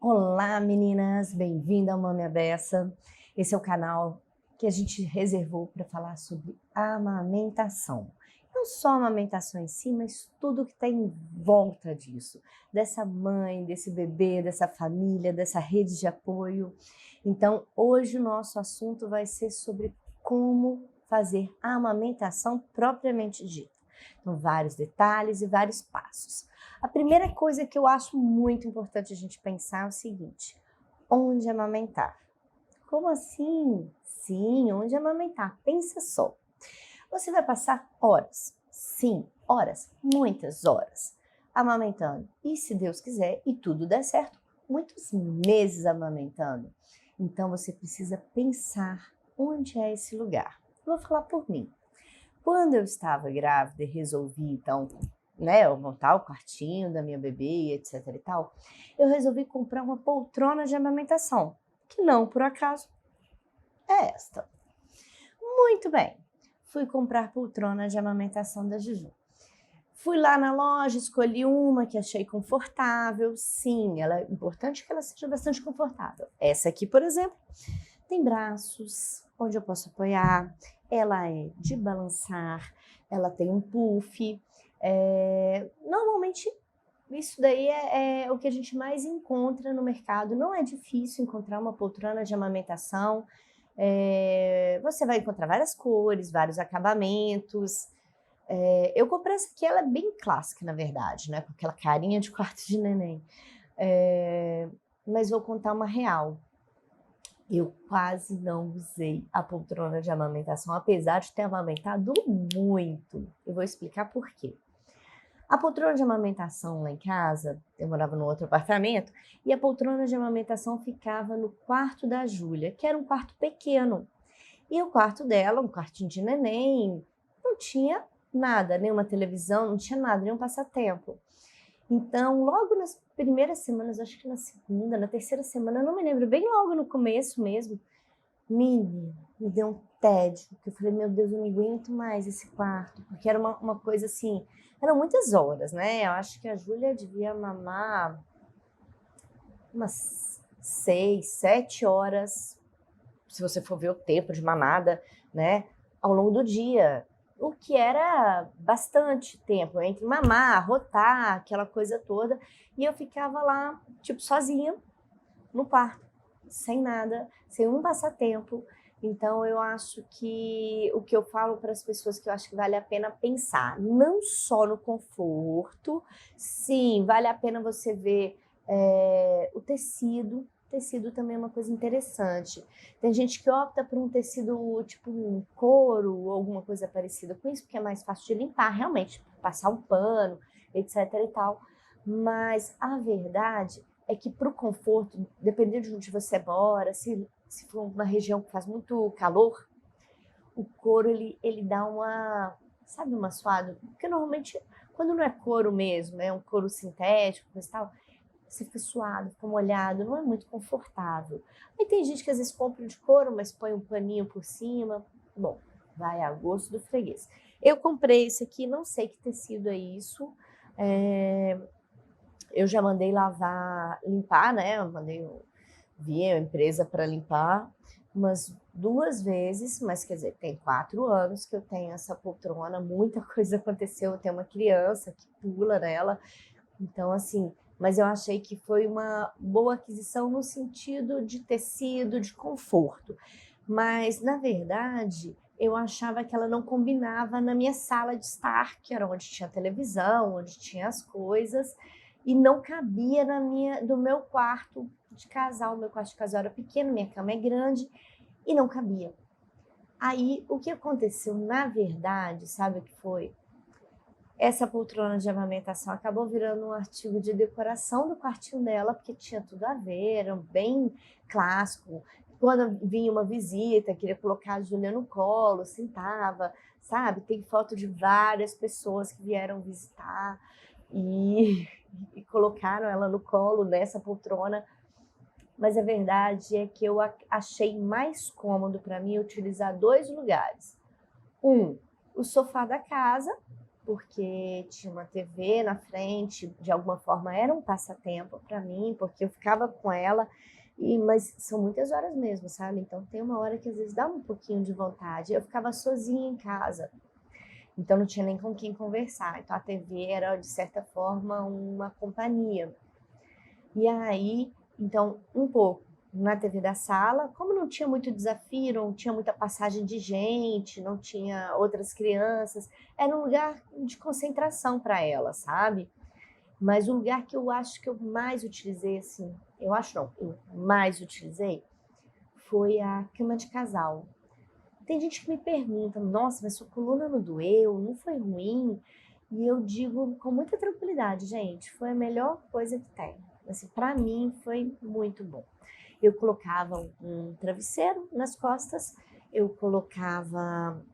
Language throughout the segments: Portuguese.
Olá, meninas! Bem-vinda ao Mami à Beça. Esse é o canal que a gente reservou para falar sobre amamentação. Não só a amamentação em si, mas tudo que está em volta disso. Dessa mãe, desse bebê, dessa família, dessa rede de apoio. Então, hoje o nosso assunto vai ser sobre como fazer a amamentação propriamente dita. Então, vários detalhes e vários passos. A primeira coisa que eu acho muito importante a gente pensar é o seguinte: onde amamentar? Como assim? Sim, onde amamentar? Pensa só. Você vai passar horas, sim, horas, muitas horas, amamentando. E se Deus quiser e tudo der certo, muitos meses amamentando. Então você precisa pensar onde é esse lugar. Vou falar por mim. Quando eu estava grávida e resolvi, então, eu montar o quartinho da minha bebê, etc e tal, eu resolvi comprar uma poltrona de amamentação, que não por acaso é esta. Muito bem, fui comprar poltrona de amamentação da Juju. Fui lá na loja, escolhi uma que achei confortável. Sim, é importante que ela seja bastante confortável. Essa aqui, por exemplo, tem braços onde eu posso apoiar, ela é de balançar, ela tem um puff. Normalmente isso daí é o que a gente mais encontra no mercado. Não é difícil encontrar uma poltrona de amamentação. Você vai encontrar várias cores, vários acabamentos. Eu comprei essa aqui, ela é bem clássica, na verdade, né? Com aquela carinha de quarto de neném. Mas vou contar uma real. Eu quase não usei a poltrona de amamentação, apesar de ter amamentado muito. Eu vou explicar por quê. A poltrona de amamentação lá em casa, eu morava num outro apartamento, e a poltrona de amamentação ficava no quarto da Júlia, que era um quarto pequeno. E o quarto dela, um quartinho de neném, não tinha nada, nenhuma televisão, não tinha nada, nenhum passatempo. Então, logo nas primeiras semanas, acho que na segunda, na terceira semana, eu não me lembro, bem logo no começo mesmo, me deu um tédio, porque eu falei, meu Deus, eu não aguento mais esse quarto, porque era uma coisa assim, eram muitas horas, né? Eu acho que a Júlia devia mamar umas 6, 7 horas, se você for ver o tempo de mamada, né, ao longo do dia, o que era bastante tempo entre mamar, rotar, aquela coisa toda, e eu ficava lá, tipo, sozinha no quarto, sem nada, sem um passatempo. Então eu acho que o que eu falo para as pessoas que eu acho que vale a pena pensar, não só no conforto, sim, vale a pena você ver o tecido. Tecido também é uma coisa interessante. Tem gente que opta por um tecido tipo um couro ou alguma coisa parecida com isso, porque é mais fácil de limpar, realmente, passar um pano, etc e tal. Mas a verdade é que para o conforto, dependendo de onde você mora, se for uma região que faz muito calor, o couro ele dá uma, sabe, uma suada, porque normalmente quando não é couro mesmo, é um couro sintético, coisa e tal, você fica suado, fica molhado, não é muito confortável. Aí tem gente que às vezes compra de couro, mas põe um paninho por cima. Bom, vai a gosto do freguês. Eu comprei esse aqui, não sei que tecido é isso. Eu já mandei lavar, limpar, né? Eu mandei via a empresa para limpar umas 2 vezes, mas quer dizer, tem 4 anos que eu tenho essa poltrona, muita coisa aconteceu, eu tenho uma criança que pula nela, então assim, mas eu achei que foi uma boa aquisição no sentido de tecido, de conforto, mas na verdade eu achava que ela não combinava na minha sala de estar, que era onde tinha televisão, onde tinha as coisas, e não cabia no meu quarto de casal. O meu quarto de casal era pequeno, minha cama é grande e não cabia. Aí, o que aconteceu, na verdade, sabe o que foi? Essa poltrona de amamentação acabou virando um artigo de decoração do quartinho dela, porque tinha tudo a ver, era bem clássico. Quando vinha uma visita, queria colocar a Júlia no colo, sentava, sabe? Tem foto de várias pessoas que vieram visitar e colocaram ela no colo nessa poltrona. Mas a verdade é que eu achei mais cômodo para mim utilizar 2 lugares. O sofá da casa, porque tinha uma TV na frente, de alguma forma era um passatempo para mim, porque eu ficava com ela, mas são muitas horas mesmo, sabe? Então tem uma hora que às vezes dá um pouquinho de vontade. Eu ficava sozinha em casa, então não tinha nem com quem conversar. Então a TV era, de certa forma, uma companhia. E aí, então, um pouco na TV da sala, como não tinha muito desafio, não tinha muita passagem de gente, não tinha outras crianças, era um lugar de concentração para ela, sabe? Mas o lugar que eu acho que eu mais utilizei, assim, eu acho não, eu mais utilizei, foi a cama de casal. Tem gente que me pergunta, nossa, mas sua coluna não doeu, não foi ruim? E eu digo com muita tranquilidade, gente, foi a melhor coisa que tem. Assim, para mim foi muito bom. Eu colocava um travesseiro nas costas, eu colocava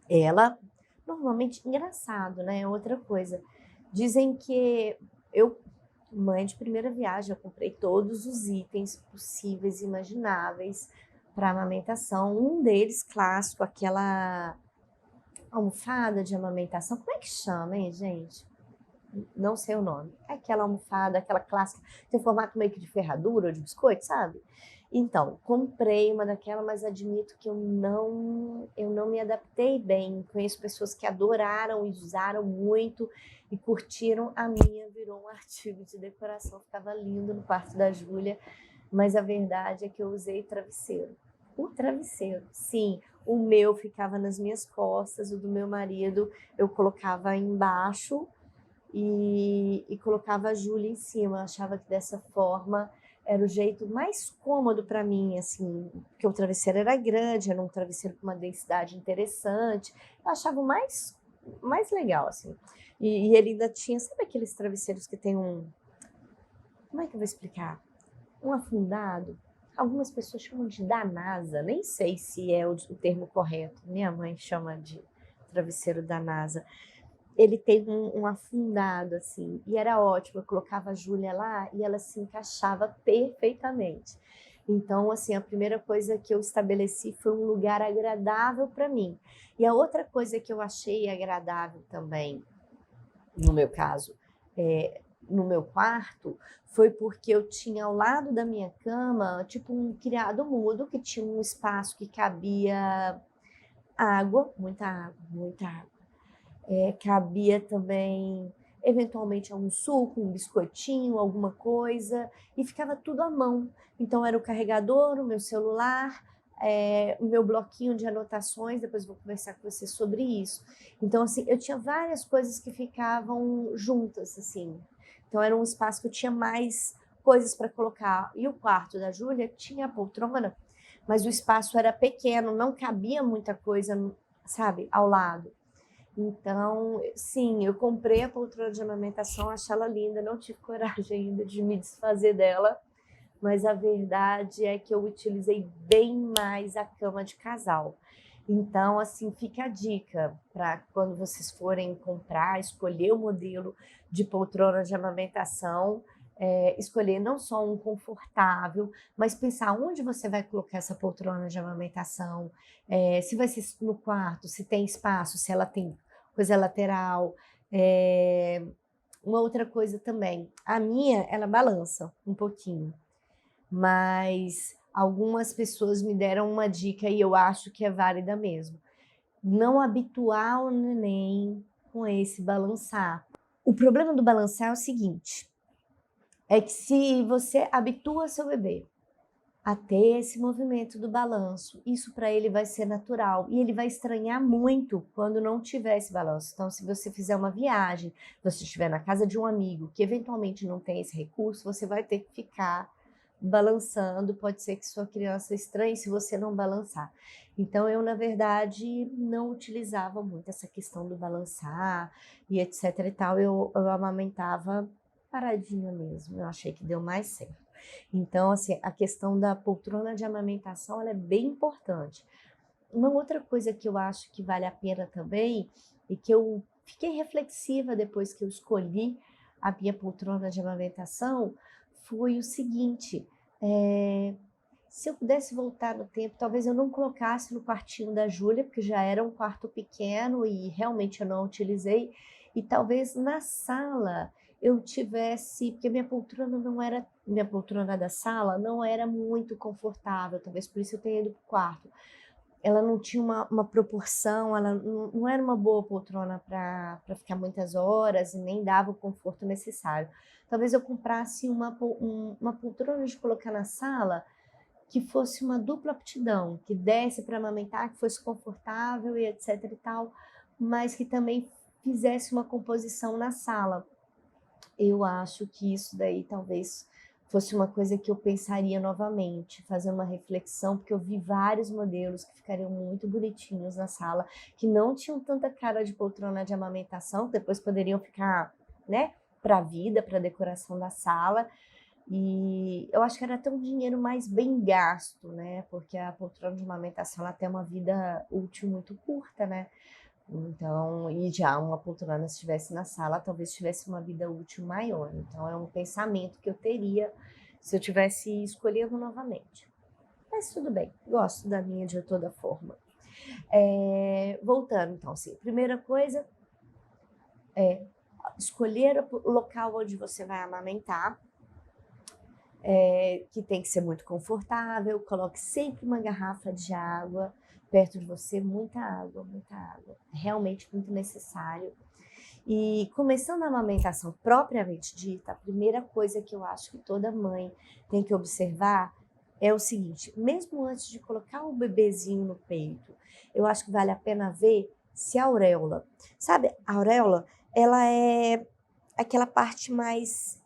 ela, normalmente, engraçado, né? Outra coisa, dizem que eu, mãe de primeira viagem, eu comprei todos os itens possíveis e imagináveis para amamentação. Um deles, clássico, aquela almofada de amamentação. Como é que chama, hein, gente? Não sei o nome. É aquela almofada, aquela clássica, tem formato meio que de ferradura ou de biscoito, sabe? Então, comprei uma daquela, mas admito que eu não me adaptei bem. Conheço pessoas que adoraram e usaram muito e curtiram. A minha virou um artigo de decoração, ficava lindo no quarto da Júlia, mas a verdade é que eu usei travesseiro. O travesseiro, sim, o meu ficava nas minhas costas, o do meu marido eu colocava embaixo e colocava a Júlia em cima. Eu achava que dessa forma era o jeito mais cômodo para mim, assim, porque o travesseiro era grande, era um travesseiro com uma densidade interessante. Eu achava o mais legal, assim. E ele ainda tinha, sabe aqueles travesseiros que tem um, como é que eu vou explicar? Um afundado. Algumas pessoas chamam de da NASA, nem sei se é o termo correto. Minha mãe chama de travesseiro da NASA. Ele teve um afundado, assim, e era ótimo. Eu colocava a Júlia lá e ela se encaixava perfeitamente. Então, assim, a primeira coisa que eu estabeleci foi um lugar agradável para mim. E a outra coisa que eu achei agradável também, no meu caso, no meu quarto, foi porque eu tinha ao lado da minha cama, tipo um criado mudo, que tinha um espaço que cabia água, muita água, muita água. Cabia também, eventualmente, algum suco, um biscoitinho, alguma coisa, e ficava tudo à mão. Então, era o carregador, o meu celular, o meu bloquinho de anotações, depois vou conversar com você sobre isso. Então, assim, eu tinha várias coisas que ficavam juntas, assim. Então, era um espaço que eu tinha mais coisas para colocar. E o quarto da Júlia tinha a poltrona, mas o espaço era pequeno, não cabia muita coisa, sabe, ao lado. Então, sim, eu comprei a poltrona de amamentação, achei ela linda, não tive coragem ainda de me desfazer dela, mas a verdade é que eu utilizei bem mais a cama de casal. Então, assim, fica a dica para quando vocês forem comprar, escolher o modelo de poltrona de amamentação, escolher não só um confortável, mas pensar onde você vai colocar essa poltrona de amamentação, se vai ser no quarto, se tem espaço, se ela tem coisa lateral. Uma outra coisa também, a minha, ela balança um pouquinho, mas algumas pessoas me deram uma dica e eu acho que é válida mesmo. Não habituar o neném com esse balançar. O problema do balançar é o seguinte, é que se você habitua seu bebê a ter esse movimento do balanço, isso para ele vai ser natural e ele vai estranhar muito quando não tiver esse balanço. Então, se você fizer uma viagem, você estiver na casa de um amigo que eventualmente não tem esse recurso, você vai ter que ficar balançando, pode ser que sua criança estranhe se você não balançar. Então, eu, na verdade, não utilizava muito essa questão do balançar e etc e tal, eu amamentava paradinha mesmo, eu achei que deu mais certo. Então, assim, a questão da poltrona de amamentação, ela é bem importante. Uma outra coisa que eu acho que vale a pena também, e que eu fiquei reflexiva depois que eu escolhi a minha poltrona de amamentação, foi o seguinte, se eu pudesse voltar no tempo, talvez eu não colocasse no quartinho da Júlia, porque já era um quarto pequeno e realmente eu não utilizei, e talvez na sala eu tivesse, porque minha poltrona da sala não era muito confortável, talvez por isso eu tenha ido para o quarto. Ela não tinha uma proporção, ela não era uma boa poltrona para ficar muitas horas e nem dava o conforto necessário. Talvez eu comprasse uma poltrona de colocar na sala que fosse uma dupla aptidão, que desse para amamentar, que fosse confortável e etc e tal, mas que também fizesse uma composição na sala. Eu acho que isso daí talvez fosse uma coisa que eu pensaria novamente, fazendo uma reflexão, porque eu vi vários modelos que ficariam muito bonitinhos na sala, que não tinham tanta cara de poltrona de amamentação, que depois poderiam ficar, né, para a vida, para a decoração da sala. E eu acho que era até um dinheiro mais bem gasto, né? Porque a poltrona de amamentação ela tem uma vida útil muito curta, né? Então, e já uma poltrona, se estivesse na sala, talvez tivesse uma vida útil maior. Então, é um pensamento que eu teria se eu tivesse escolhendo novamente. Mas tudo bem, gosto da minha de toda forma. Voltando, então, assim, primeira coisa é escolher o local onde você vai amamentar. Que tem que ser muito confortável, coloque sempre uma garrafa de água perto de você, muita água, realmente muito necessário. E começando a amamentação propriamente dita, a primeira coisa que eu acho que toda mãe tem que observar é o seguinte: mesmo antes de colocar o bebezinho no peito, eu acho que vale a pena ver se a auréola, sabe, a auréola, ela é aquela parte mais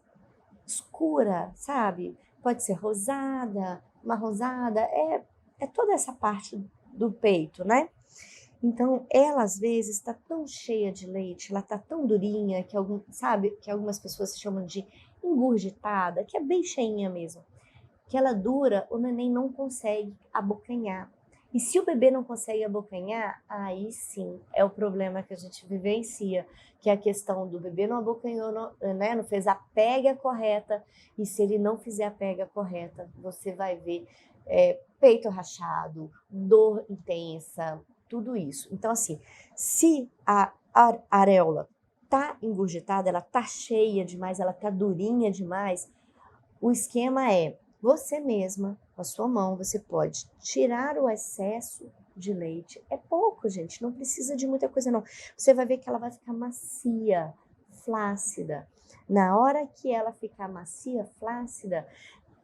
escura, sabe? Pode ser rosada, uma rosada, é toda essa parte do peito, né? Então, ela às vezes está tão cheia de leite, ela está tão durinha que sabe, que algumas pessoas chamam de engurgitada, que é bem cheinha mesmo, que ela dura, o neném não consegue abocanhar. E se o bebê não consegue abocanhar, aí sim é o problema que a gente vivencia, que é a questão do bebê não abocanhou, não fez a pega correta, e se ele não fizer a pega correta, você vai ver peito rachado, dor intensa, tudo isso. Então, assim, se a areola tá engurgitada, ela tá cheia demais, ela tá durinha demais, o esquema é você mesma, com a sua mão, você pode tirar o excesso de leite. É pouco, gente, não precisa de muita coisa não. Você vai ver que ela vai ficar macia, flácida. Na hora que ela ficar macia, flácida,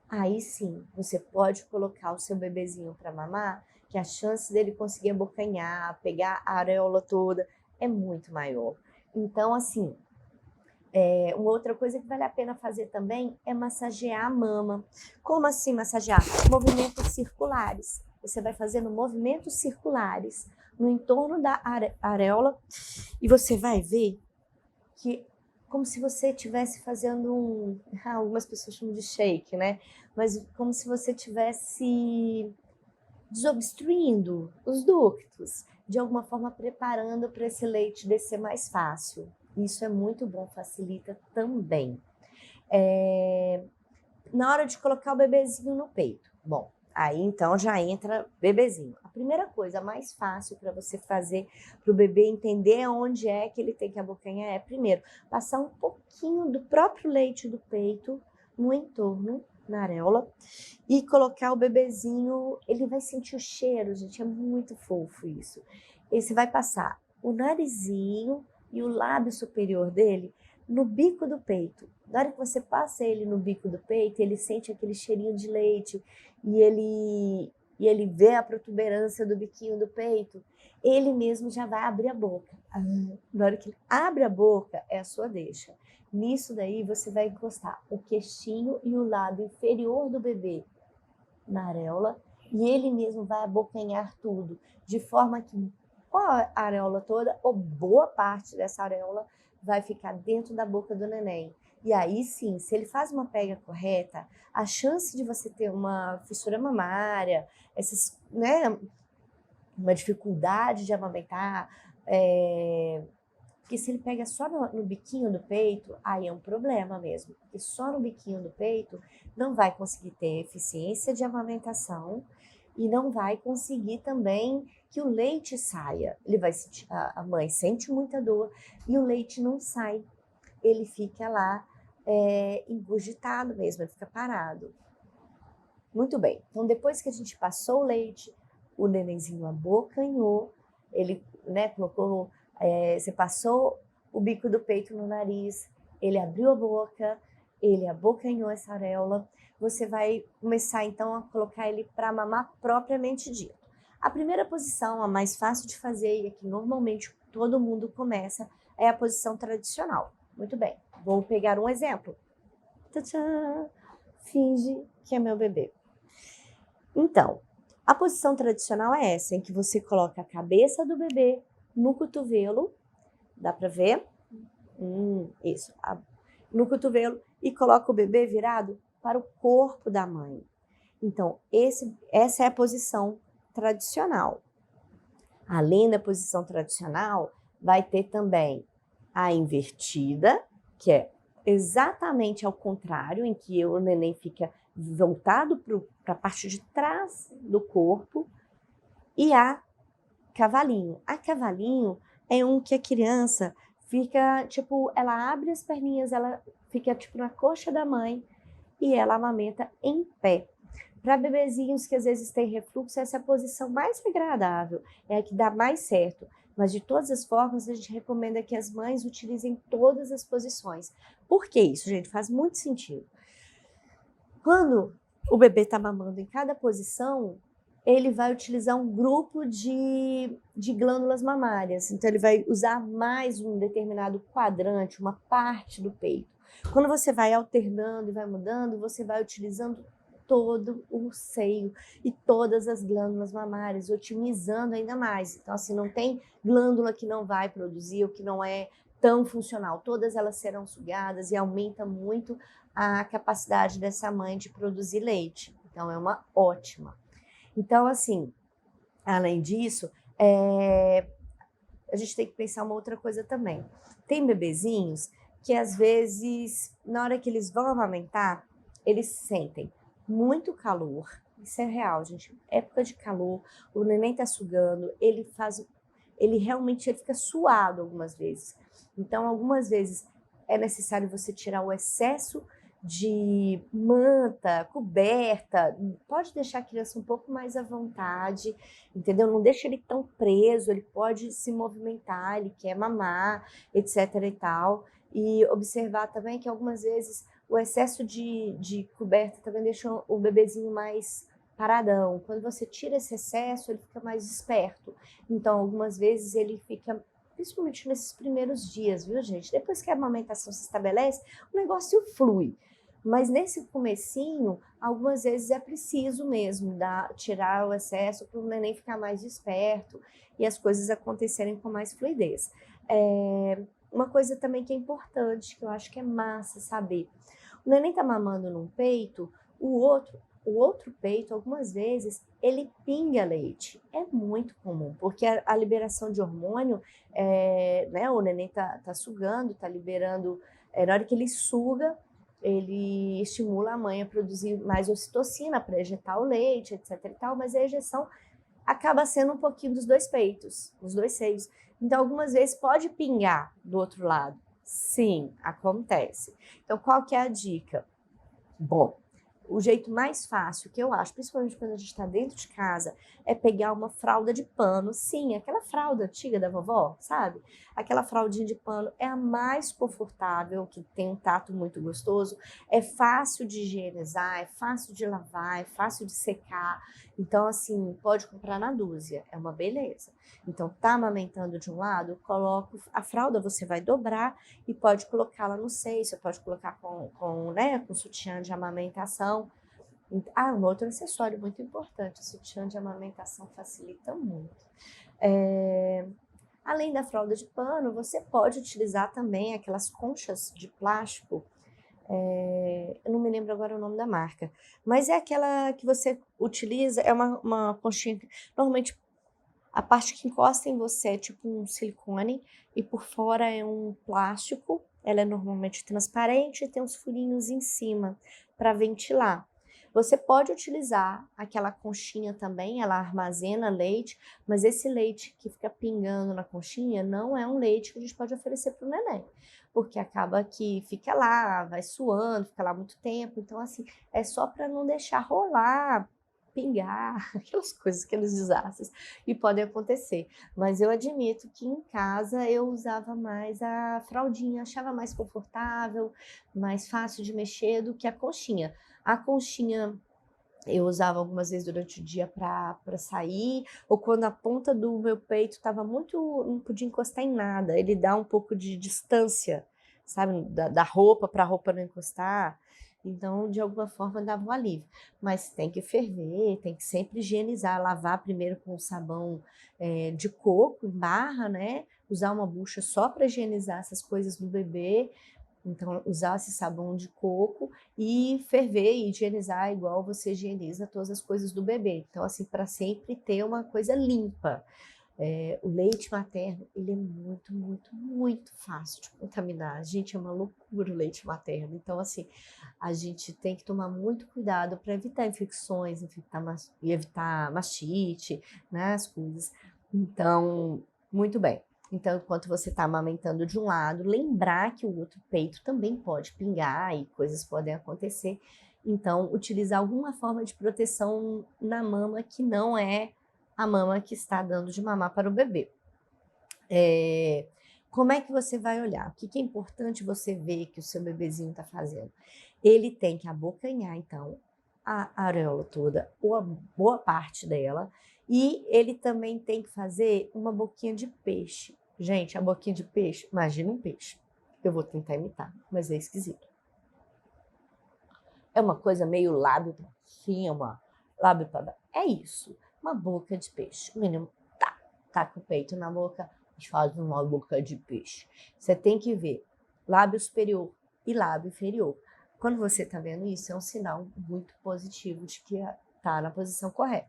aí sim, você pode colocar o seu bebezinho para mamar, que a chance dele conseguir abocanhar, pegar a areola toda, é muito maior. Então, assim, uma outra coisa que vale a pena fazer também é massagear a mama. Como assim massagear? Movimentos circulares. Você vai fazendo movimentos circulares no entorno da areola e você vai ver que como se você estivesse fazendo algumas pessoas chamam de shake, né? Mas como se você estivesse desobstruindo os ductos, de alguma forma preparando para esse leite descer mais fácil. Isso é muito bom, facilita também. Na hora de colocar o bebezinho no peito, bom, aí então já entra bebezinho. A primeira coisa mais fácil para você fazer para o bebê entender onde é que ele tem que abocanhar é, primeiro, passar um pouquinho do próprio leite do peito no entorno, na areola, e colocar o bebezinho, ele vai sentir o cheiro, gente, é muito fofo isso. E você vai passar o narizinho e o lábio superior dele no bico do peito. Na hora que você passa ele no bico do peito, ele sente aquele cheirinho de leite e ele vê a protuberância do biquinho do peito, ele mesmo já vai abrir a boca. Na hora que ele abre a boca, é a sua deixa. Nisso daí você vai encostar o queixinho e o lado inferior do bebê na areola e ele mesmo vai abocanhar tudo, de forma que a areola toda, ou boa parte dessa areola, vai ficar dentro da boca do neném. E aí sim, se ele faz uma pega correta, a chance de você ter uma fissura mamária, uma dificuldade de amamentar, Porque se ele pega só no biquinho do peito, aí é um problema mesmo. Porque só no biquinho do peito não vai conseguir ter eficiência de amamentação e não vai conseguir também que o leite saia. Ele vai sentir, a mãe sente muita dor e o leite não sai. Ele fica lá engurgitado mesmo, ele fica parado. Muito bem. Então, depois que a gente passou o leite, o nenenzinho abocanhou, ele, né, colocou, você passou o bico do peito no nariz, ele abriu a boca, ele abocanhou essa areola, você vai começar então a colocar ele para mamar propriamente dito. A primeira posição, a mais fácil de fazer e a que normalmente todo mundo começa, é a posição tradicional. Muito bem, vou pegar um exemplo. Tcharam! Finge que é meu bebê. Então, a posição tradicional é essa, em que você coloca a cabeça do bebê no cotovelo, dá para ver? Isso, no cotovelo, e coloca o bebê virado para o corpo da mãe. Então, essa é a posição tradicional. Além da posição tradicional, vai ter também a invertida, que é exatamente ao contrário, em que o neném fica voltado para a parte de trás do corpo, e a cavalinho. A cavalinho é um que a criança fica, tipo, ela abre as perninhas, ela fica, tipo, na coxa da mãe e ela amamenta em pé. Para bebezinhos que às vezes têm refluxo, essa é a posição mais agradável, é a que dá mais certo. Mas, de todas as formas, a gente recomenda que as mães utilizem todas as posições. Por que isso, gente? Faz muito sentido. Quando o bebê está mamando em cada posição, ele vai utilizar um grupo de glândulas mamárias. Então, ele vai usar mais um determinado quadrante, uma parte do peito. Quando você vai alternando e vai mudando, você vai utilizando todo o seio e todas as glândulas mamárias, otimizando ainda mais. Então, assim, não tem glândula que não vai produzir ou que não é tão funcional. Todas elas serão sugadas e aumenta muito a capacidade dessa mãe de produzir leite. Então, é uma ótima. Então, assim, além disso, a gente tem que pensar uma outra coisa também. Tem bebezinhos que, às vezes, na hora que eles vão amamentar, eles sentem muito calor. Isso é real, gente. Época de calor, o neném tá sugando, ele realmente fica suado algumas vezes. Então, algumas vezes é necessário você tirar o excesso de manta, coberta, pode deixar a criança um pouco mais à vontade, entendeu? Não deixa ele tão preso, ele pode se movimentar, ele quer mamar, etc e tal. E observar também que algumas vezes o excesso de coberta também deixa o bebezinho mais paradão. Quando você tira esse excesso, ele fica mais esperto. Então, algumas vezes ele fica, principalmente nesses primeiros dias, viu, gente? Depois que a amamentação se estabelece, o negócio flui. Mas nesse comecinho, algumas vezes é preciso mesmo tirar o excesso para o neném ficar mais desperto e as coisas acontecerem com mais fluidez. Uma coisa também que é importante, que eu acho que é massa saber. O neném tá mamando num peito, o outro peito, algumas vezes, ele pinga leite. É muito comum, porque a liberação de hormônio, né, o neném tá sugando, tá liberando, na hora que ele suga, ele estimula a mãe a produzir mais ocitocina para ejetar o leite, etc e tal, mas a ejeção acaba sendo um pouquinho dos dois peitos, dos dois seios. Então, algumas vezes pode pingar do outro lado. Sim, acontece. Então, qual que é a dica? Bom, o jeito mais fácil que eu acho, principalmente quando a gente está dentro de casa, é pegar uma fralda de pano. Sim, aquela fralda antiga da vovó, sabe? Aquela fraldinha de pano é a mais confortável, que tem um tato muito gostoso, é fácil de higienizar, é fácil de lavar, é fácil de secar. Então, assim, pode comprar na dúzia, é uma beleza. Então, tá amamentando de um lado, coloca a fralda, você vai dobrar e pode colocá-la no seio, você pode colocar com sutiã de amamentação. Um outro acessório muito importante, o sutiã de amamentação facilita muito. Além da fralda de pano, você pode utilizar também aquelas conchas de plástico, eu não me lembro agora o nome da marca, mas é aquela que você utiliza, é uma conchinha, normalmente A parte que encosta em você é tipo um silicone e por fora é um plástico. Ela é normalmente transparente e tem uns furinhos em cima para ventilar. Você pode utilizar aquela conchinha também, ela armazena leite, mas esse leite que fica pingando na conchinha não é um leite que a gente pode oferecer para o neném, porque acaba que fica lá, vai suando, fica lá muito tempo. Então, assim, é só para não deixar rolar, pingar, aquelas coisas, aqueles desastres e podem acontecer. Mas eu admito que em casa eu usava mais a fraldinha, achava mais confortável, mais fácil de mexer do que a conchinha. A conchinha eu usava algumas vezes durante o dia para sair, ou quando a ponta do meu peito estava muito, não podia encostar em nada, ele dá um pouco de distância, sabe, da roupa para a roupa não encostar. Então, de alguma forma, dava um alívio. Mas tem que ferver, tem que sempre higienizar, lavar primeiro com sabão de coco em barra, né? Usar uma bucha só para higienizar essas coisas do bebê. Então, usar esse sabão de coco e ferver e higienizar igual você higieniza todas as coisas do bebê. Então, assim, para sempre ter uma coisa limpa. O leite materno, ele é muito, muito, muito fácil de contaminar. Gente, é uma loucura o leite materno. Então, assim, a gente tem que tomar muito cuidado para evitar infecções, evitar mastite, né, as coisas. Então, muito bem. Então, enquanto você está amamentando de um lado, lembrar que o outro peito também pode pingar e coisas podem acontecer. Então, utilizar alguma forma de proteção na mama que não é a mama que está dando de mamar para o bebê. Como é que você vai olhar? O que é importante você ver que o seu bebezinho está fazendo? Ele tem que abocanhar, então, a areola toda, ou a boa parte dela, e ele também tem que fazer uma boquinha de peixe. Gente, a boquinha de peixe, imagina um peixe. Eu vou tentar imitar, mas é esquisito. É uma coisa meio lábio para cima, lábio para baixo. É isso, uma boca de peixe. O menino tá com o peito na boca, faz uma boca de peixe. Você tem que ver lábio superior e lábio inferior. Quando você está vendo isso, é um sinal muito positivo de que está na posição correta.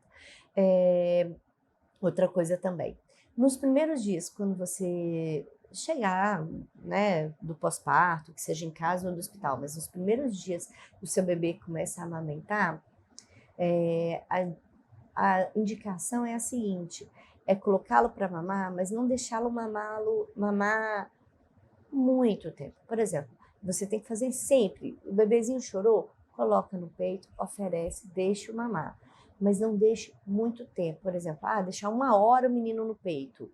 Outra coisa também, nos primeiros dias, quando você chegar, né, do pós-parto, que seja em casa ou no hospital, mas nos primeiros dias que o seu bebê começa a amamentar, a indicação é a seguinte: é colocá-lo para mamar, mas não deixá-lo mamar muito tempo. Por exemplo, você tem que fazer sempre. O bebezinho chorou, coloca no peito, oferece, deixa o mamar. Mas não deixe muito tempo. Por exemplo, deixar 1 hora o menino no peito.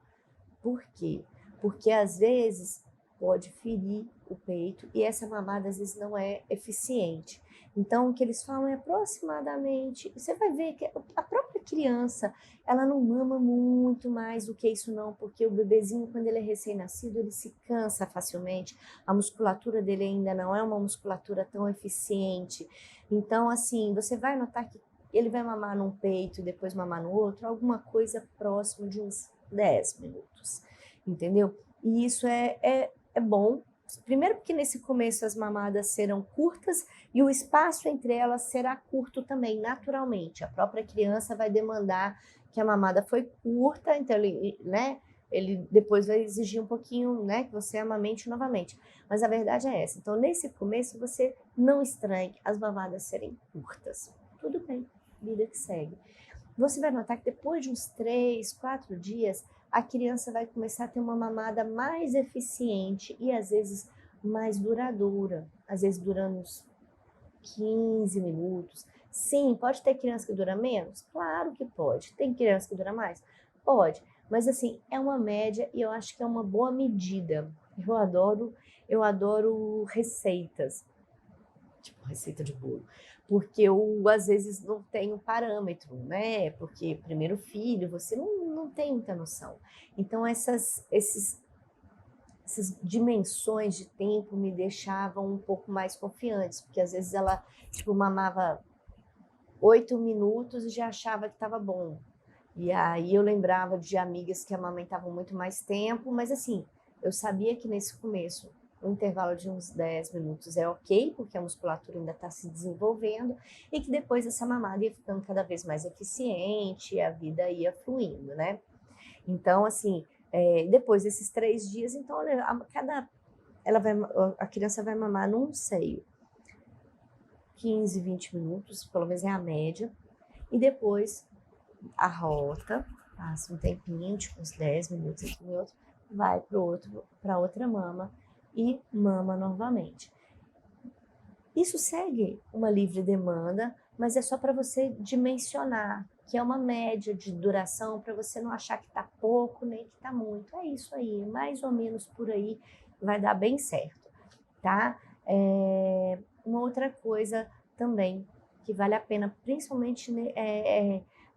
Por quê? Porque às vezes pode ferir o peito e essa mamada às vezes não é eficiente. Então, o que eles falam é aproximadamente, você vai ver que a própria criança, ela não mama muito mais do que isso não, porque o bebezinho, quando ele é recém-nascido, ele se cansa facilmente, a musculatura dele ainda não é uma musculatura tão eficiente. Então, assim, você vai notar que ele vai mamar num peito e depois mamar no outro, alguma coisa próximo de uns 10 minutos, entendeu? E isso é bom. Primeiro porque nesse começo as mamadas serão curtas e o espaço entre elas será curto também, naturalmente. A própria criança vai demandar que a mamada foi curta, então ele depois vai exigir um pouquinho, né, que você amamente novamente. Mas a verdade é essa. Então, nesse começo, você não estranhe as mamadas serem curtas. Tudo bem, vida que segue. Você vai notar que depois de uns 3, 4 dias, a criança vai começar a ter uma mamada mais eficiente e às vezes mais duradoura, às vezes durando uns 15 minutos. Sim, pode ter criança que dura menos? Claro que pode. Tem criança que dura mais? Pode. Mas assim, é uma média e eu acho que é uma boa medida. Eu adoro receitas, tipo receita de bolo, porque eu às vezes não tenho parâmetro, né? Porque primeiro filho, você não tem muita noção. Então essas dimensões de tempo me deixavam um pouco mais confiantes, porque às vezes ela tipo mamava 8 minutos e já achava que estava bom. E aí eu lembrava de amigas que amamentavam muito mais tempo, mas assim, eu sabia que nesse começo um intervalo de uns 10 minutos é ok, porque a musculatura ainda está se desenvolvendo, e que depois essa mamada ia ficando cada vez mais eficiente e a vida ia fluindo, né? Então, assim, depois desses 3 dias, então, a criança vai mamar num seio 15, 20 minutos, pelo menos é a média, e depois arrota, passa um tempinho, tipo uns 10 minutos, 15 minutos, vai para outra mama e mama novamente. Isso segue uma livre demanda, mas é só para você dimensionar, que é uma média de duração, para você não achar que está pouco nem que está muito. É isso aí, mais ou menos por aí vai dar bem certo, tá? Uma outra coisa também que vale a pena, principalmente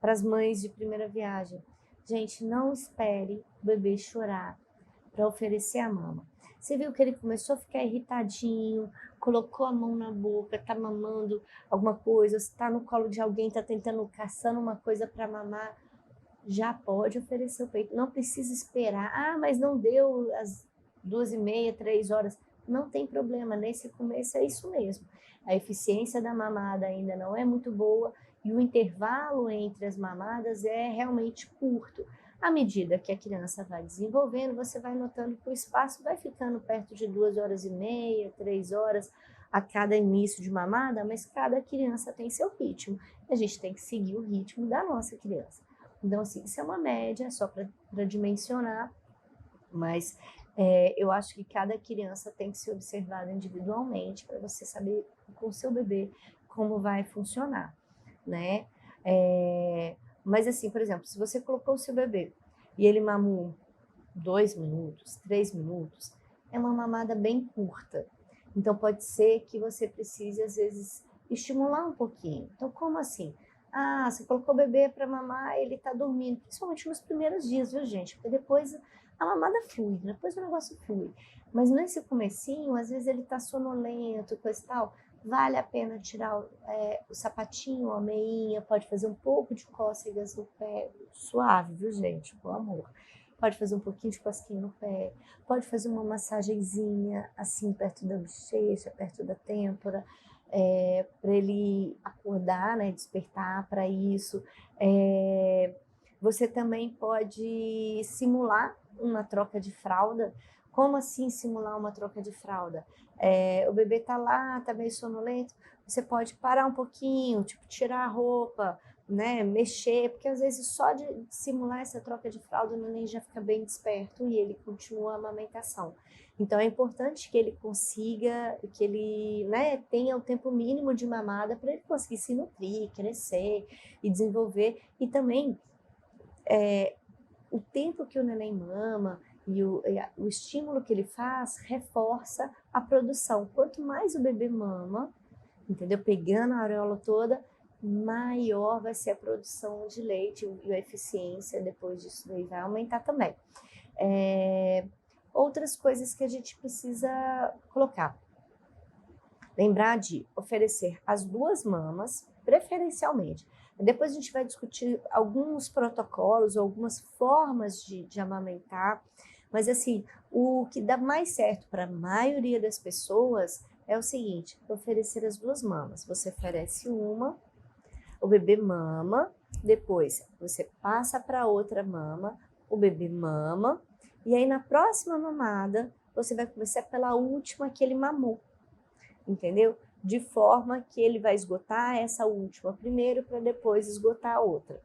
para as mães de primeira viagem. Gente, não espere o bebê chorar para oferecer a mama. Você viu que ele começou a ficar irritadinho, colocou a mão na boca, tá mamando alguma coisa, está no colo de alguém, tá tentando, caçando uma coisa para mamar, já pode oferecer o peito. Não precisa esperar. Ah, mas não deu às 2h30, 3 horas. Não tem problema, nesse começo é isso mesmo. A eficiência da mamada ainda não é muito boa e o intervalo entre as mamadas é realmente curto. À medida que a criança vai desenvolvendo, você vai notando que o espaço vai ficando perto de 2h30, 3 horas a cada início de mamada, mas cada criança tem seu ritmo. A gente tem que seguir o ritmo da nossa criança. Então, assim, isso é uma média, só para dimensionar, mas eu acho que cada criança tem que ser observada individualmente para você saber com o seu bebê como vai funcionar, né? Mas assim, por exemplo, se você colocou o seu bebê e ele mamou 2 minutos, 3 minutos, é uma mamada bem curta. Então pode ser que você precise, às vezes, estimular um pouquinho. Então, como assim? Ah, você colocou o bebê para mamar, ele está dormindo, principalmente nos primeiros dias, viu, gente? Porque depois a mamada flui, depois o negócio flui. Mas nesse comecinho, às vezes ele está sonolento, coisa e tal, vale a pena tirar o sapatinho, a meinha, pode fazer um pouco de cócegas no pé, suave, viu, gente? Com amor. Pode fazer um pouquinho de cosquinha no pé, pode fazer uma massagenzinha assim perto da bochecha, perto da têmpora, para ele acordar, né, despertar para isso. Você também pode simular uma troca de fralda. Como assim simular uma troca de fralda? O bebê tá lá, tá meio sonolento, você pode parar um pouquinho, tipo tirar a roupa, né, mexer, porque às vezes só de simular essa troca de fralda o neném já fica bem desperto e ele continua a amamentação. Então é importante que ele consiga, que ele, né, tenha o tempo mínimo de mamada para ele conseguir se nutrir, crescer e desenvolver. E também o tempo que o neném mama e o estímulo que ele faz reforça a produção. Quanto mais o bebê mama, entendeu? Pegando a areola toda, maior vai ser a produção de leite e a eficiência depois disso daí vai aumentar também. Outras coisas que a gente precisa colocar. Lembrar de oferecer as 2 mamas, preferencialmente. Depois a gente vai discutir alguns protocolos, algumas formas de amamentar, mas assim, o que dá mais certo para a maioria das pessoas é o seguinte: oferecer as 2 mamas. Você oferece uma, o bebê mama, depois você passa para outra mama, o bebê mama, e aí na próxima mamada você vai começar pela última que ele mamou, entendeu? De forma que ele vai esgotar essa última primeiro para depois esgotar a outra.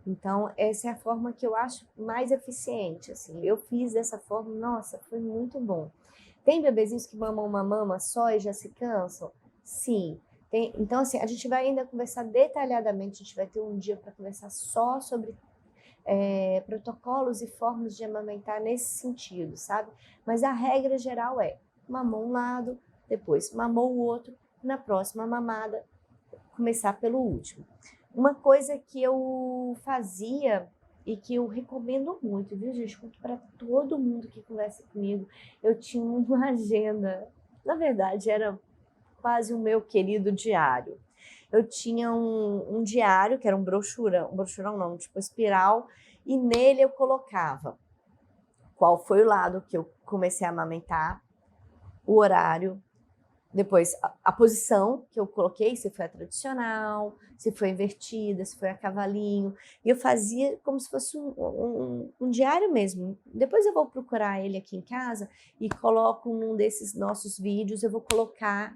Então, essa é a forma que eu acho mais eficiente, assim. Eu fiz dessa forma, nossa, foi muito bom. Tem bebezinhos que mamam uma mama só e já se cansam? Sim. Então, assim, a gente vai ainda conversar detalhadamente, a gente vai ter um dia para conversar só sobre protocolos e formas de amamentar nesse sentido, sabe? Mas a regra geral é: mamou um lado, depois mamou o outro, na próxima mamada, começar pelo último. Uma coisa que eu fazia e que eu recomendo muito, viu, gente? Conto para todo mundo que conversa comigo. Eu tinha uma agenda, na verdade, era quase o meu querido diário. Eu tinha um diário, que era um brochurão não, tipo espiral, e nele eu colocava qual foi o lado que eu comecei a amamentar, o horário, Depois, a posição que eu coloquei, se foi a tradicional, se foi invertida, se foi a cavalinho. E eu fazia como se fosse um diário mesmo. Depois eu vou procurar ele aqui em casa e coloco num desses nossos vídeos, eu vou colocar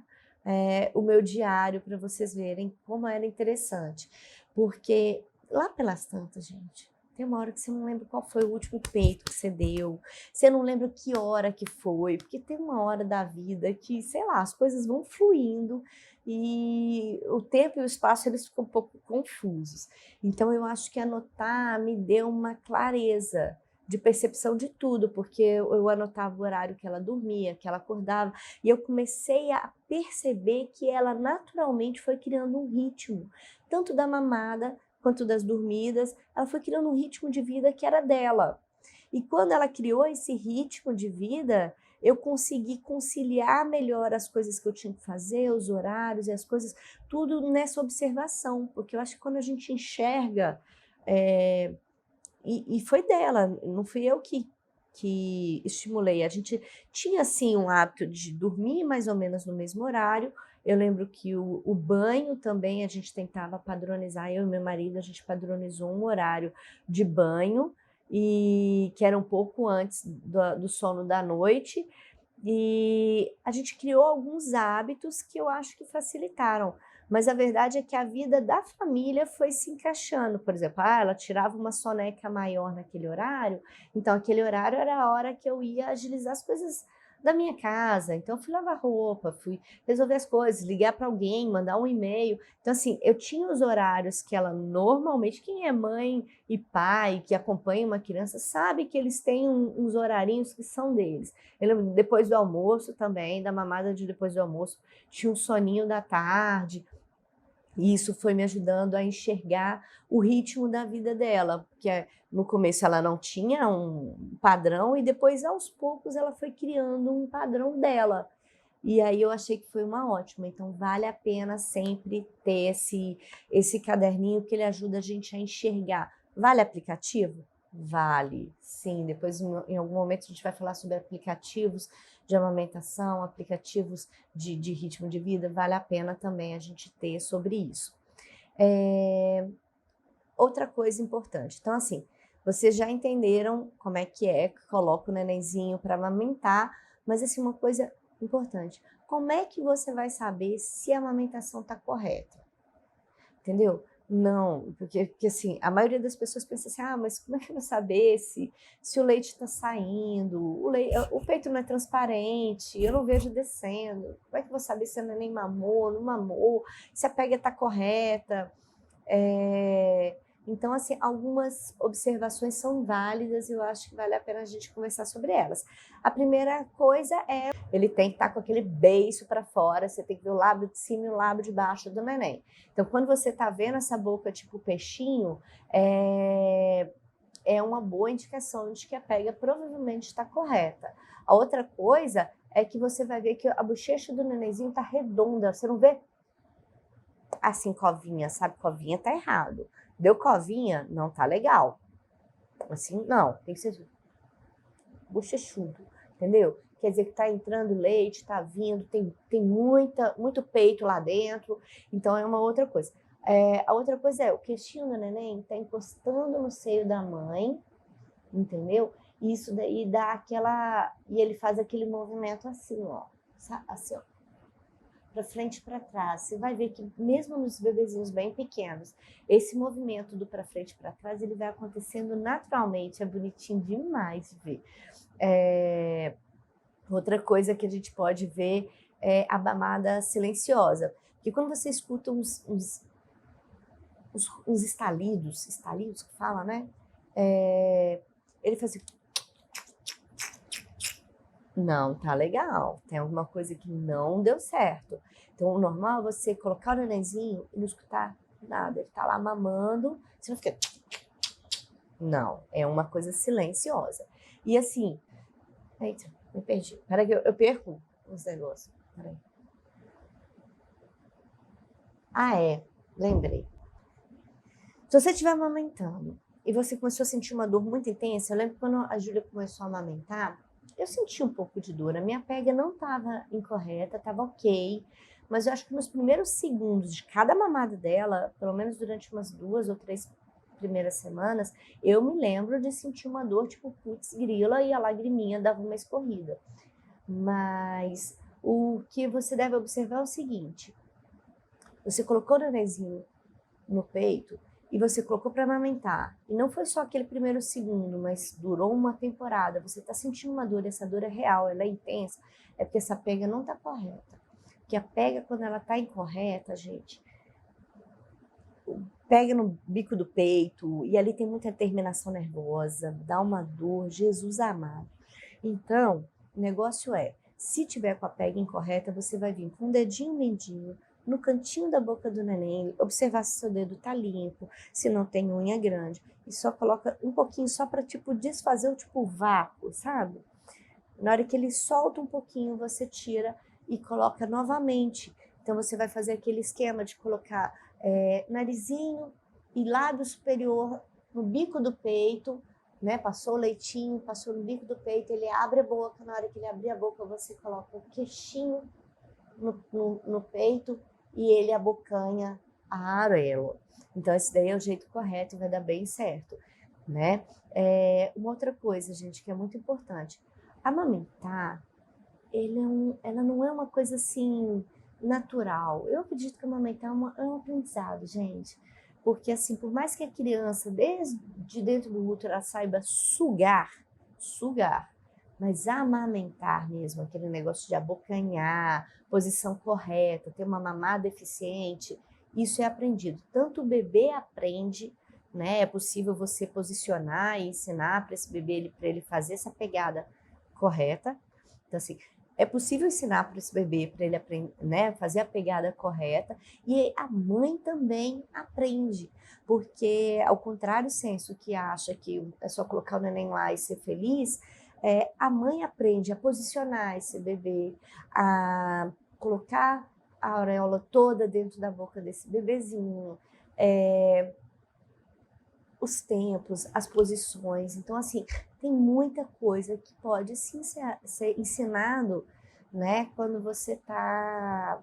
o meu diário para vocês verem como era interessante. Porque lá pelas tantas, gente, tem uma hora que você não lembra qual foi o último peito que você deu, você não lembra que hora que foi, porque tem uma hora da vida que, sei lá, as coisas vão fluindo e o tempo e o espaço eles ficam um pouco confusos. Então eu acho que anotar me deu uma clareza de percepção de tudo, porque eu anotava o horário que ela dormia, que ela acordava, e eu comecei a perceber que ela naturalmente foi criando um ritmo, tanto da mamada quanto das dormidas, ela foi criando um ritmo de vida que era dela. E quando ela criou esse ritmo de vida, eu consegui conciliar melhor as coisas que eu tinha que fazer, os horários e as coisas, tudo nessa observação, porque eu acho que quando a gente enxerga, e foi dela, não fui eu que estimulei. A gente tinha, assim, um hábito de dormir mais ou menos no mesmo horário. Eu lembro que o banho também a gente tentava padronizar, eu e meu marido, a gente padronizou um horário de banho, e que era um pouco antes do sono da noite, e a gente criou alguns hábitos que eu acho que facilitaram, mas a verdade é que a vida da família foi se encaixando. Por exemplo, ela tirava uma soneca maior naquele horário, então aquele horário era a hora que eu ia agilizar as coisas da minha casa. Então eu fui lavar roupa, fui resolver as coisas, ligar para alguém, mandar um e-mail. Então assim, eu tinha os horários que ela normalmente, quem é mãe e pai que acompanha uma criança sabe que eles têm uns horarinhos que são deles. Eu lembro depois do almoço também, da mamada de depois do almoço, tinha um soninho da tarde. E isso foi me ajudando a enxergar o ritmo da vida dela, porque no começo ela não tinha um padrão e depois, aos poucos, ela foi criando um padrão dela. E aí eu achei que foi uma ótima. Então vale a pena sempre ter esse caderninho que ele ajuda a gente a enxergar. Vale aplicativo? Vale, sim. Depois, em algum momento, a gente vai falar sobre aplicativos de amamentação, aplicativos de ritmo de vida. Vale a pena também a gente ter sobre isso. Outra coisa importante. Então, assim, vocês já entenderam como é que coloca o nenenzinho para amamentar, mas assim, uma coisa importante. Como é que você vai saber se a amamentação está correta? Entendeu? Não, porque assim, a maioria das pessoas pensa assim, mas como é que eu vou saber se o leite está saindo, o peito não é transparente, eu não vejo descendo, como é que eu vou saber se a neném mamou, não mamou, se a pega está correta? Então, assim, algumas observações são válidas e eu acho que vale a pena a gente conversar sobre elas. A primeira coisa é, ele tem que estar com aquele beiço para fora, você tem que ver o lábio de cima e o lábio de baixo do neném. Então, quando você está vendo essa boca tipo peixinho, é uma boa indicação de que a pega provavelmente está correta. A outra coisa é que você vai ver que a bochecha do nenenzinho está redonda, você não vê assim, covinha, sabe? Covinha tá errado. Deu covinha, não tá legal. Assim, não, tem que ser bochechudo, entendeu? Quer dizer que tá entrando leite, tá vindo, tem muito peito lá dentro, então é uma outra coisa. A outra coisa é, o queixinho do neném tá encostando no seio da mãe, entendeu? E isso daí dá aquela... E ele faz aquele movimento assim, ó. Assim, ó. Para frente e para trás. Você vai ver que mesmo nos bebezinhos bem pequenos, esse movimento do para frente e para trás, ele vai acontecendo naturalmente, é bonitinho demais de ver. Outra coisa que a gente pode ver é a mamada silenciosa, porque quando você escuta uns estalidos que fala, né? Ele faz assim, não tá legal, tem alguma coisa que não deu certo. Então, o normal é você colocar o nenenzinho e não escutar nada. Ele tá lá mamando, você não fica... Não, é uma coisa silenciosa. E assim... Eita, me perdi. Peraí que eu perco os negócios. Peraí. Lembrei. Se você estiver amamentando e você começou a sentir uma dor muito intensa, eu lembro quando a Júlia começou a amamentar, eu senti um pouco de dor. A minha pega não estava incorreta, estava ok, mas eu acho que nos primeiros segundos de cada mamada dela, pelo menos durante umas 2 ou 3 primeiras semanas, eu me lembro de sentir uma dor, tipo, putz, grila, e a lagriminha dava uma escorrida. Mas o que você deve observar é o seguinte: você colocou o nenenzinho no peito e você colocou para amamentar, e não foi só aquele primeiro segundo, mas durou uma temporada, você está sentindo uma dor, essa dor é real, ela é intensa, é porque essa pega não está correta. Porque a pega, quando ela está incorreta, gente, pega no bico do peito, e ali tem muita terminação nervosa, dá uma dor, Jesus amado. Então, o negócio é, se tiver com a pega incorreta, você vai vir com um dedinho mindinho no cantinho da boca do neném, observar se seu dedo tá limpo, se não tem unha grande, e só coloca um pouquinho só para tipo desfazer o tipo vácuo, sabe? Na hora que ele solta um pouquinho, você tira e coloca novamente. Então você vai fazer aquele esquema de colocar narizinho e lábio superior no bico do peito, né? Passou o leitinho, passou no bico do peito, ele abre a boca. Na hora que ele abrir a boca, você coloca o queixinho no peito e ele abocanha a areola. Então esse daí é o jeito correto e vai dar bem certo, né? Uma outra coisa, gente, que é muito importante: amamentar, ela não é uma coisa assim natural. Eu acredito que amamentar é um aprendizado, gente. Porque assim, por mais que a criança, desde dentro do útero, ela saiba sugar, mas amamentar mesmo, aquele negócio de abocanhar, posição correta, ter uma mamada eficiente, isso é aprendido. Tanto o bebê aprende, né? É possível você posicionar e ensinar para esse bebê, para ele fazer essa pegada correta. Então, assim, é possível ensinar para esse bebê, para ele aprender, né, fazer a pegada correta, e a mãe também aprende, porque ao contrário senso que acha que é só colocar o neném lá e ser feliz, a mãe aprende a posicionar esse bebê, a colocar a auréola toda dentro da boca desse bebezinho, os tempos, as posições. Então, assim, tem muita coisa que pode sim ser ensinado, né, quando você tá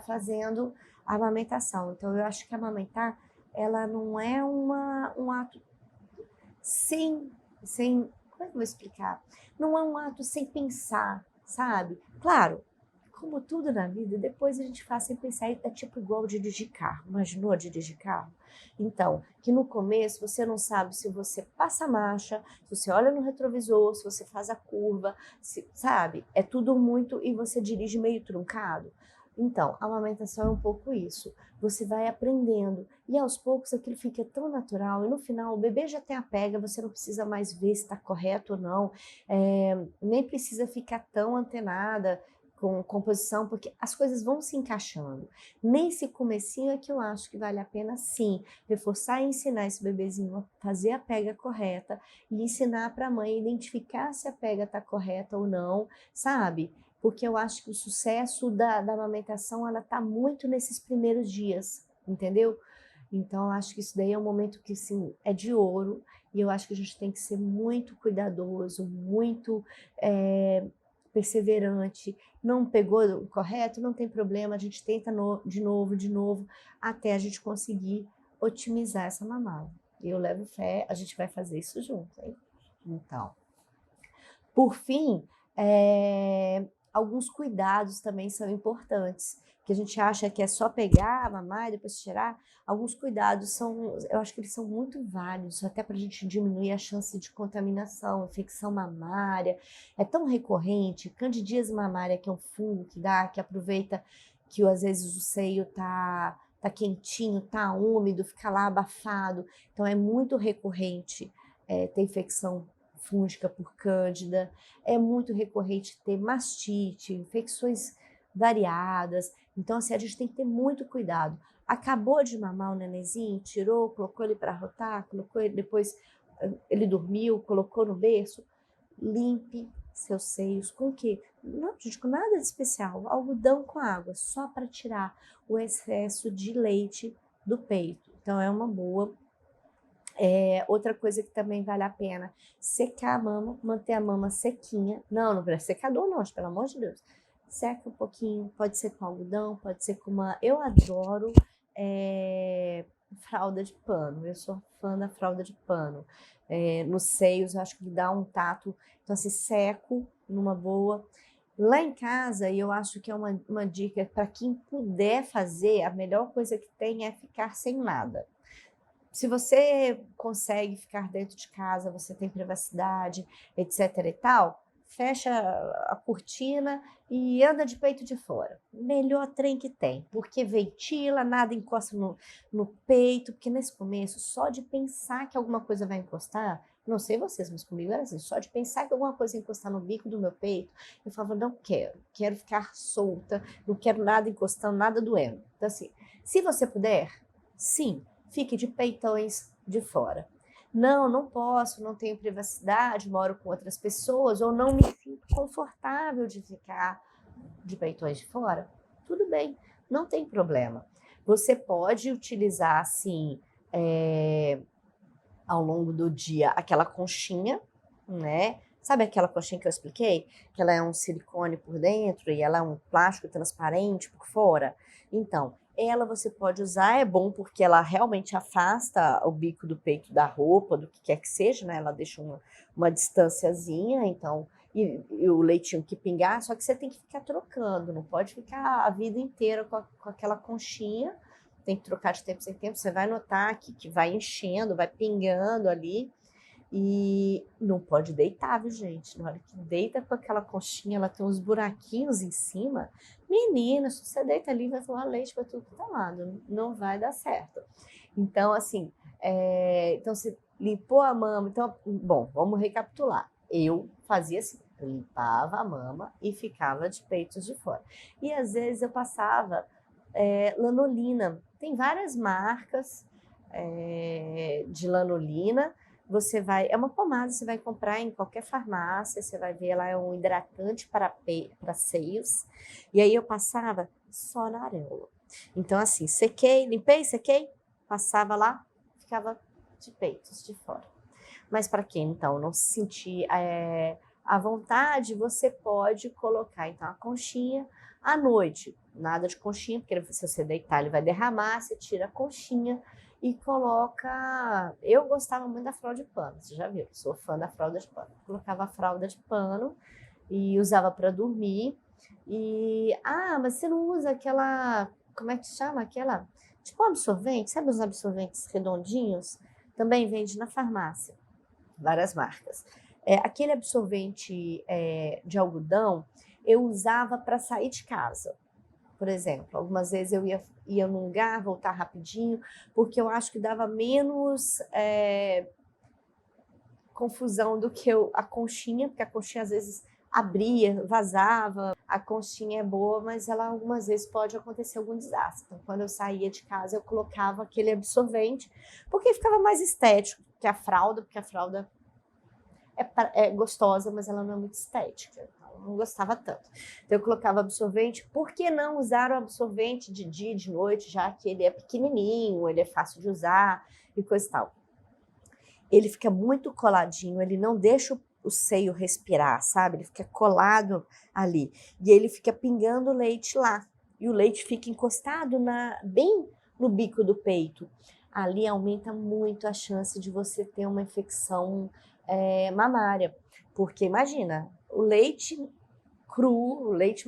fazendo a amamentação. Então, eu acho que amamentar, ela não é um ato sem, como é que eu vou explicar? Não é um ato sem pensar, sabe? Claro, como tudo na vida, depois a gente faz sem pensar, é tipo igual dirigir carro. Imaginou dirigir carro? Então, que no começo você não sabe se você passa a marcha, se você olha no retrovisor, se você faz a curva, sabe? É tudo muito, e você dirige meio truncado. Então, a amamentação é um pouco isso. Você vai aprendendo e aos poucos aquilo fica tão natural, e no final o bebê já tem a pega, você não precisa mais ver se está correto ou não, nem precisa ficar tão antenada com composição, porque as coisas vão se encaixando. Nesse comecinho é que eu acho que vale a pena, sim, reforçar e ensinar esse bebezinho a fazer a pega correta e ensinar para a mãe identificar se a pega está correta ou não, sabe? Porque eu acho que o sucesso da amamentação, ela está muito nesses primeiros dias, entendeu? Então, eu acho que isso daí é um momento que, sim, é de ouro, e eu acho que a gente tem que ser muito cuidadoso, muito perseverante. Não pegou o correto, não tem problema, a gente tenta de novo, até a gente conseguir otimizar essa mamada. Eu levo fé, a gente vai fazer isso junto, hein? Então, por fim, alguns cuidados também são importantes, que a gente acha que é só pegar, mamar e depois tirar. Alguns cuidados eu acho que eles são muito válidos, até para a gente diminuir a chance de contaminação, infecção mamária. É tão recorrente, candidíase mamária, que é um fungo que aproveita que às vezes o seio tá quentinho, tá úmido, fica lá abafado. Então é muito recorrente ter infecção fúngica por cândida, é muito recorrente ter mastite, infecções variadas. Então, assim, a gente tem que ter muito cuidado. Acabou de mamar o nenenzinho, tirou, colocou ele para rotar, colocou ele, depois ele dormiu, colocou no berço, limpe seus seios com o quê? Não, gente, com nada de especial, algodão com água, só para tirar o excesso de leite do peito. Então, é uma boa Outra coisa que também vale a pena, secar a mama, manter a mama sequinha. Não precisa secador não, pelo amor de Deus. Seca um pouquinho, pode ser com algodão, pode ser com uma... Eu adoro fralda de pano, eu sou fã da fralda de pano. Nos seios, eu acho que dá um tato, então assim, seco numa boa. Lá em casa, eu acho que é uma dica para quem puder fazer, a melhor coisa que tem é ficar sem nada. Se você consegue ficar dentro de casa, você tem privacidade, etc e tal, fecha a cortina e anda de peito de fora. Melhor trem que tem, porque ventila, nada encosta no peito, porque nesse começo, só de pensar que alguma coisa vai encostar, não sei vocês, mas comigo era assim, só de pensar que alguma coisa ia encostar no bico do meu peito, eu falava, não quero ficar solta, não quero nada encostando, nada doendo. Então assim, se você puder, sim, fique de peitões de fora. Não posso, não tenho privacidade, moro com outras pessoas, ou não me sinto confortável de ficar de peitões de fora. Tudo bem, não tem problema. Você pode utilizar, assim, ao longo do dia, aquela conchinha, né? Sabe aquela conchinha que eu expliquei? Que ela é um silicone por dentro e ela é um plástico transparente por fora? Então, ela você pode usar, é bom porque ela realmente afasta o bico do peito da roupa, do que quer que seja, né? Ela deixa uma distânciazinha, então, e o leitinho que pingar, só que você tem que ficar trocando, não pode ficar a vida inteira com aquela conchinha, tem que trocar de tempo em tempo, você vai notar que vai enchendo, vai pingando ali, e não pode deitar, viu, gente? Na hora que deita com aquela conchinha, ela tem uns buraquinhos em cima. Menina, se você deita ali, vai voar leite para tudo que tá lado. Não vai dar certo. Então, assim, então você limpou a mama. Então, bom, vamos recapitular. Eu fazia assim, eu limpava a mama e ficava de peitos de fora. E às vezes eu passava lanolina. Tem várias marcas de lanolina. Você vai, é uma pomada, você vai comprar em qualquer farmácia, você vai ver, ela é um hidratante para seios. E aí eu passava só na areola. Então assim, sequei, limpei, sequei, passava lá, ficava de peitos de fora. Mas para quem então não se sentir à vontade, você pode colocar então a conchinha à noite. Nada de conchinha, porque se você deitar ele vai derramar, você tira a conchinha e coloca... Eu gostava muito da fralda de pano, você já viu, sou fã da fralda de pano. Colocava a fralda de pano e usava para dormir. Mas você não usa aquela, como é que chama? Aquela, tipo absorvente, sabe os absorventes redondinhos? Também vende na farmácia, várias marcas. Aquele absorvente de algodão eu usava para sair de casa. Por exemplo, algumas vezes eu ia num lugar, voltar rapidinho, porque eu acho que dava menos confusão do que a conchinha, porque a conchinha às vezes abria, vazava. A conchinha é boa, mas ela algumas vezes pode acontecer algum desastre. Então, quando eu saía de casa, eu colocava aquele absorvente, porque ficava mais estético que a fralda, porque a fralda é gostosa, mas ela não é muito estética. Não gostava tanto. Então eu colocava absorvente. Por que não usar o absorvente de dia e de noite, já que ele é pequenininho, ele é fácil de usar e coisa e tal? Ele fica muito coladinho, ele não deixa o seio respirar, sabe? Ele fica colado ali. E ele fica pingando leite lá. E o leite fica encostado bem no bico do peito. Ali aumenta muito a chance de você ter uma infecção mamária. Porque imagina, o leite cru, o leite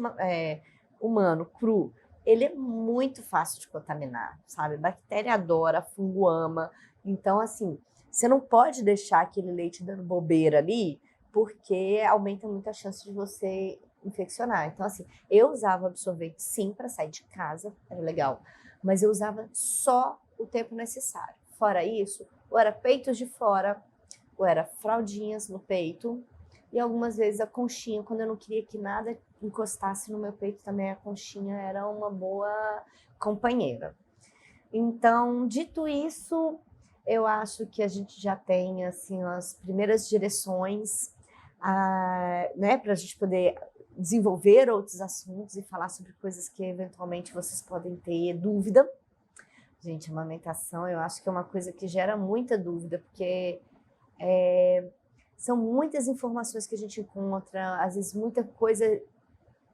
humano cru, ele é muito fácil de contaminar, sabe? Bactéria adora, fungo ama. Então, assim, você não pode deixar aquele leite dando bobeira ali, porque aumenta muito a chance de você infeccionar. Então, assim, eu usava absorvente sim para sair de casa, era legal, mas eu usava só o tempo necessário. Fora isso, ou era peitos de fora, ou era fraldinhas no peito, e algumas vezes a conchinha, quando eu não queria que nada encostasse no meu peito, também a conchinha era uma boa companheira. Então, dito isso, eu acho que a gente já tem assim as primeiras direções, né, para a gente poder desenvolver outros assuntos e falar sobre coisas que eventualmente vocês podem ter dúvida. Gente, amamentação eu acho que é uma coisa que gera muita dúvida, porque são muitas informações que a gente encontra, às vezes muita coisa,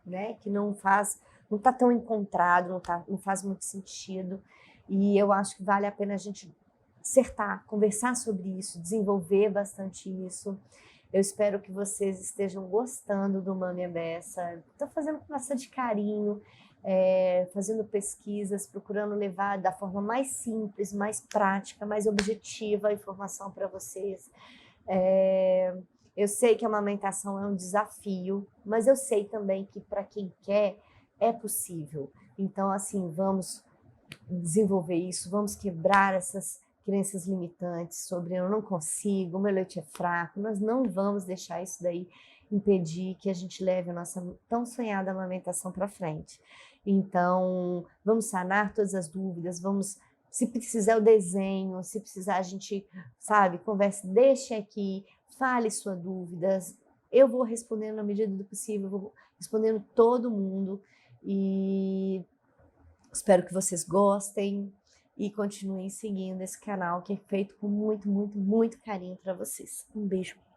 né, que não está tão encontrado, não faz muito sentido. E eu acho que vale a pena a gente acertar, conversar sobre isso, desenvolver bastante isso. Eu espero que vocês estejam gostando do Mami à Beça. Estou fazendo com bastante carinho, fazendo pesquisas, procurando levar da forma mais simples, mais prática, mais objetiva a informação para vocês. Eu sei que a amamentação é um desafio, mas eu sei também que para quem quer, é possível. Então, assim, vamos desenvolver isso, vamos quebrar essas crenças limitantes sobre eu não consigo, meu leite é fraco. Nós não vamos deixar isso daí impedir que a gente leve a nossa tão sonhada amamentação para frente. Então, vamos sanar todas as dúvidas, vamos, se precisar o desenho, se precisar a gente, sabe, converse, deixe aqui, fale suas dúvidas, eu vou respondendo na medida do possível, vou respondendo todo mundo e espero que vocês gostem e continuem seguindo esse canal que é feito com muito, muito, muito carinho para vocês. Um beijo.